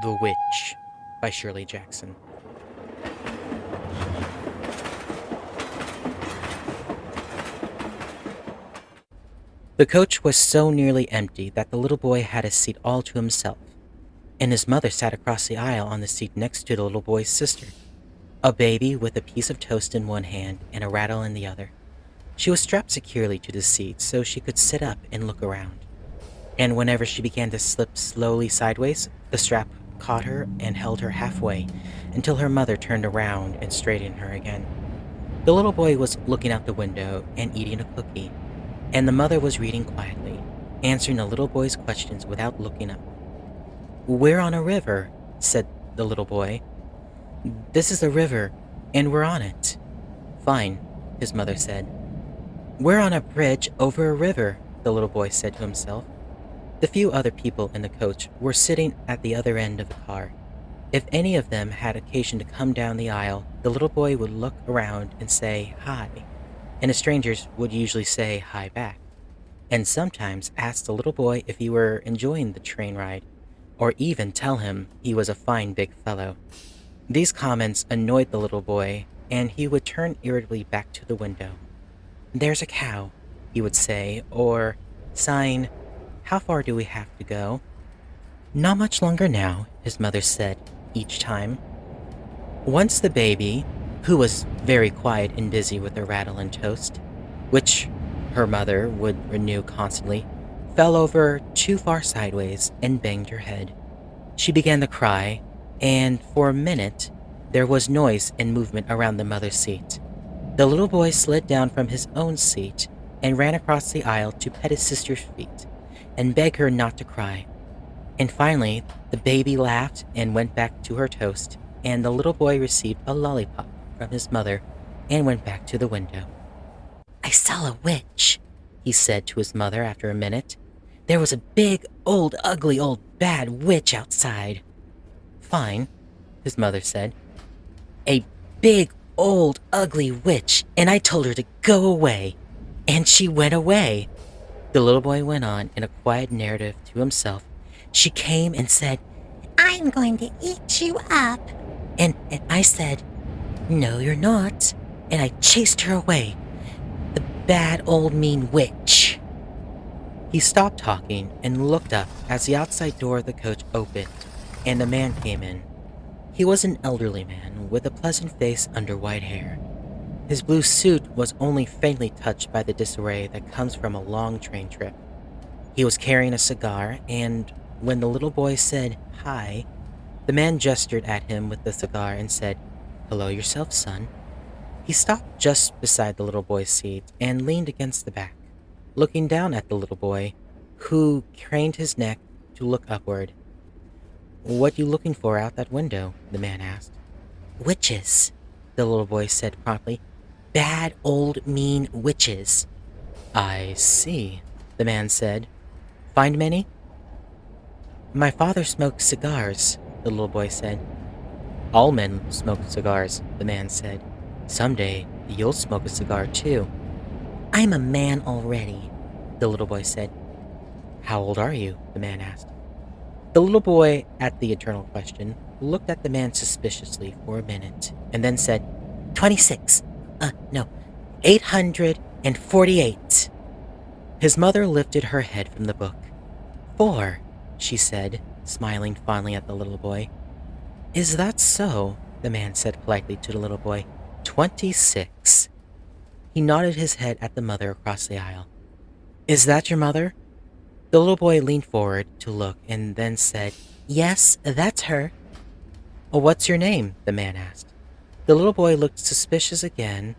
The Witch by Shirley Jackson. The coach was so nearly empty that the little boy had a seat all to himself, and his mother sat across the aisle on the seat next to the little boy's sister, a baby with a piece of toast in one hand and a rattle in the other. She was strapped securely to the seat so she could sit up and look around. And whenever she began to slip slowly sideways, the strap caught her and held her halfway until her mother turned around and straightened her again. The little boy was looking out the window and eating a cookie, and the mother was reading quietly, answering the little boy's questions without looking up. "We're on a river," said the little boy. "This is the river, and we're on it." "Fine," his mother said. "We're on a bridge over a river," the little boy said to himself. The few other people in the coach were sitting at the other end of the car. If any of them had occasion to come down the aisle, the little boy would look around and say hi, and the strangers would usually say hi back, and sometimes ask the little boy if he were enjoying the train ride, or even tell him he was a fine big fellow. These comments annoyed the little boy, and he would turn irritably back to the window. "There's a cow," he would say, or, sighing, "How far do we have to go?" "Not much longer now," his mother said each time. Once the baby, who was very quiet and busy with the rattle and toast, which her mother would renew constantly, fell over too far sideways and banged her head. She began to cry, and for a minute there was noise and movement around the mother's seat. The little boy slid down from his own seat and ran across the aisle to pet his sister's feet and beg her not to cry. And finally, the baby laughed and went back to her toast, and the little boy received a lollipop from his mother and went back to the window. "I saw a witch," he said to his mother after a minute. "There was a big, old, ugly, old, bad witch outside." "Fine," his mother said. "A big, old, ugly witch, and I told her to go away, and she went away." The little boy went on in a quiet narrative to himself. "She came and said, 'I'm going to eat you up.' And I said, 'No, you're not.' And I chased her away. The bad old mean witch." He stopped talking and looked up as the outside door of the coach opened, and a man came in. He was an elderly man with a pleasant face under white hair. His blue suit was only faintly touched by the disarray that comes from a long train trip. He was carrying a cigar, and when the little boy said hi, the man gestured at him with the cigar and said, "Hello yourself, son." He stopped just beside the little boy's seat and leaned against the back, looking down at the little boy, who craned his neck to look upward. "What you looking for out that window?" the man asked. "Witches," the little boy said promptly. "Bad old mean witches." "I see," the man said. "Find many?" "My father smoked cigars," the little boy said. "All men smoke cigars," the man said. "Someday you'll smoke a cigar too." "I'm a man already," the little boy said. "How old are you?" the man asked. The little boy, at the eternal question, looked at the man suspiciously for a minute and then said, 26. No, 848. His mother lifted her head from the book. 4, she said, smiling fondly at the little boy. "Is that so?" the man said politely to the little boy. 26. He nodded his head at the mother across the aisle. "Is that your mother?" The little boy leaned forward to look and then said, "Yes, that's her." "What's your name?" the man asked. The little boy looked suspicious again.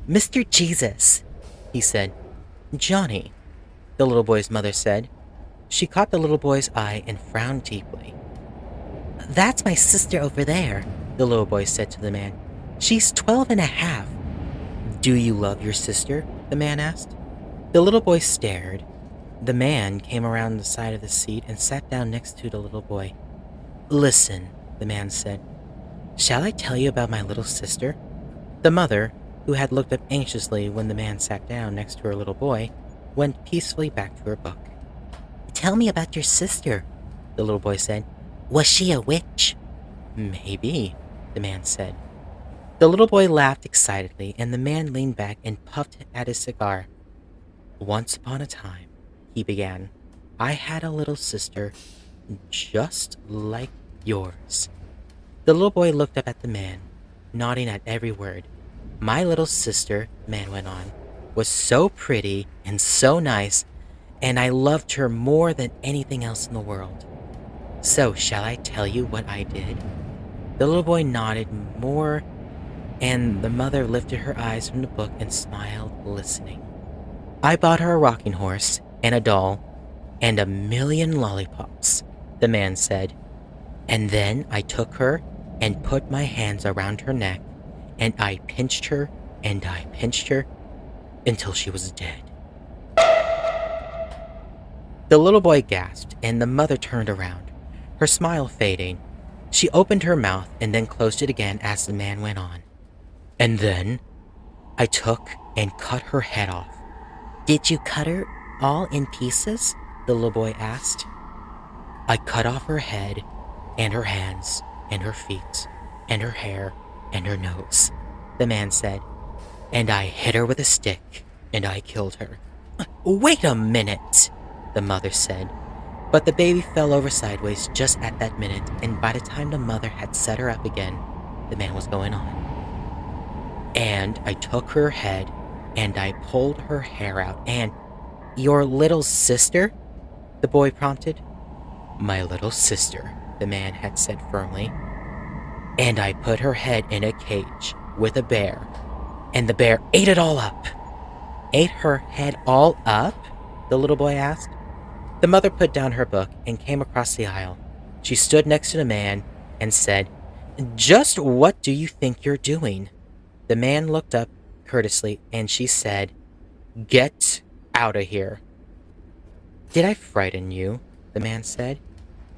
"Mr. Jesus," he said. "Johnny," the little boy's mother said. She caught the little boy's eye and frowned deeply. "That's my sister over there," the little boy said to the man. "She's 12 and a half." "Do you love your sister?" the man asked. The little boy stared. The man came around the side of the seat and sat down next to the little boy. "Listen," the man said. "Shall I tell you about my little sister?" The mother, who had looked up anxiously when the man sat down next to her little boy, went peacefully back to her book. "Tell me about your sister," the little boy said. Was she a witch? Maybe, the man said. The little boy laughed excitedly, and the man leaned back and puffed at his cigar. Once upon a time, he began, I had a little sister just like yours. The little boy looked up at the man, nodding at every word. My little sister, the man went on, was so pretty and so nice, and I loved her more than anything else in the world. So, shall I tell you what I did? The little boy nodded more, and the mother lifted her eyes from the book and smiled, listening. I bought her a rocking horse and a doll and 1,000,000 lollipops, the man said. And then I took her and put my hands around her neck, and I pinched her and I pinched her until she was dead. The little boy gasped, and the mother turned around, her smile fading. She opened her mouth and then closed it again as the man went on. And then I took and cut her head off. Did you cut her all in pieces? The little boy asked. I cut off her head and her hands and her feet and her hair and her nose, the man said. And I hit her with a stick and I killed her. Wait a minute, the mother said. But the baby fell over sideways just at that minute, and by the time the mother had set her up again, the man was going on. And I took her head and I pulled her hair out and... Your little sister? The boy prompted. My little sister, the man had said firmly. And I put her head in a cage with a bear, and the bear ate it all up. Ate her head all up? The little boy asked. The mother put down her book and came across the aisle. She stood next to the man and said, Just what do you think you're doing? The man looked up courteously and she said, Get out of here. Did I frighten you? The man said.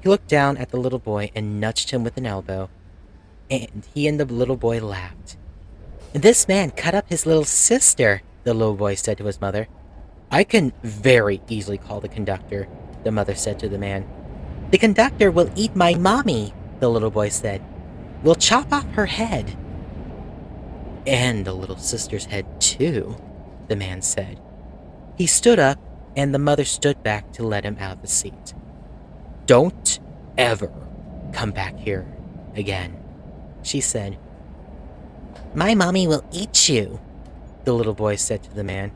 He looked down at the little boy and nudged him with an elbow, and he and the little boy laughed. This man cut up his little sister, the little boy said to his mother. I can very easily call the conductor, the mother said to the man. The conductor will eat my mommy, the little boy said. We'll chop off her head. And the little sister's head, too, the man said. He stood up, and the mother stood back to let him out of the seat. Don't ever come back here again, she said. My mommy will eat you, the little boy said to the man.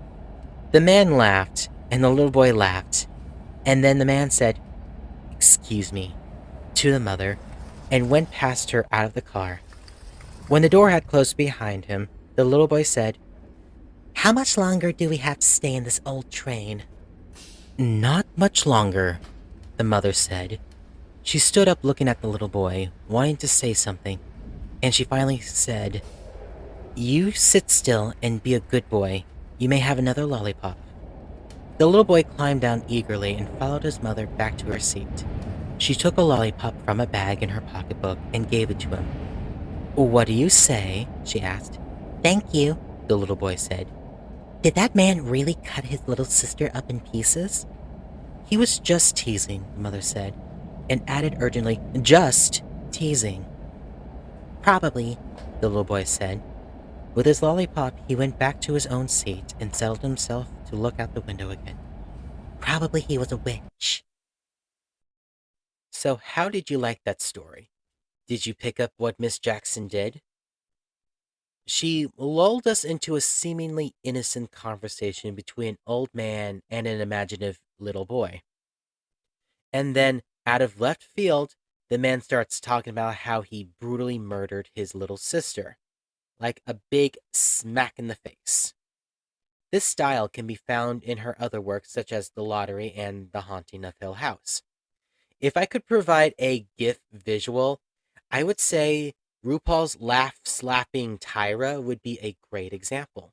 The man laughed, and the little boy laughed, and then the man said, Excuse me, to the mother, and went past her out of the car. When the door had closed behind him, the little boy said, How much longer do we have to stay in this old train? Not much longer, the mother said. She stood up looking at the little boy, wanting to say something, and she finally said, You sit still and be a good boy. You may have another lollipop. The little boy climbed down eagerly and followed his mother back to her seat. She took a lollipop from a bag in her pocketbook and gave it to him. What do you say? She asked. Thank you, the little boy said. Did that man really cut his little sister up in pieces? He was just teasing, the mother said, and added urgently, Just teasing. Probably, the little boy said. With his lollipop, he went back to his own seat and settled himself to look out the window again. Probably he was a witch. So how did you like that story? Did you pick up what Miss Jackson did? She lulled us into a seemingly innocent conversation between an old man and an imaginative little boy. And then, out of left field, the man starts talking about how he brutally murdered his little sister, like a big smack in the face. This style can be found in her other works such as The Lottery and The Haunting of Hill House. If I could provide a GIF visual, I would say RuPaul's laugh-slapping Tyra would be a great example.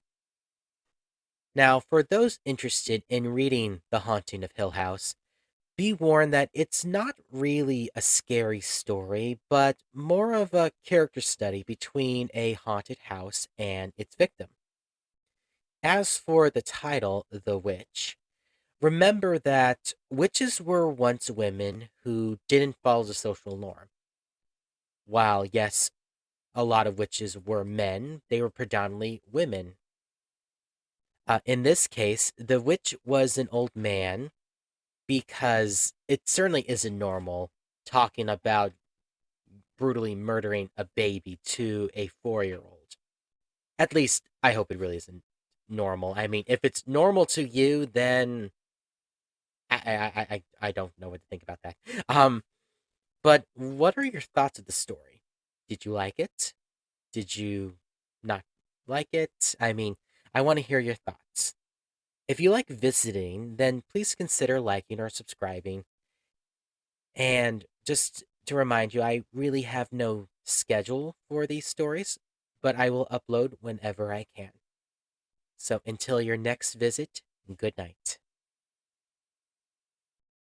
Now, for those interested in reading The Haunting of Hill House, be warned that it's not really a scary story, but more of a character study between a haunted house and its victim. As for the title, The Witch, Remember that witches were once women who didn't follow the social norm. While, yes, a lot of witches were men, they were predominantly women. In this case, the witch was an old man because it certainly isn't normal talking about brutally murdering a baby to a 4-year old. At least, I hope it really isn't normal. I mean, if it's normal to you, then I don't know what to think about that. Um, but what are your thoughts of the story? Did you like it? Did you not like it? I mean, I want to hear your thoughts. If you like visiting, then please consider liking or subscribing. And just to remind you, I really have no schedule for these stories, but I will upload whenever I can. So until your next visit, good night.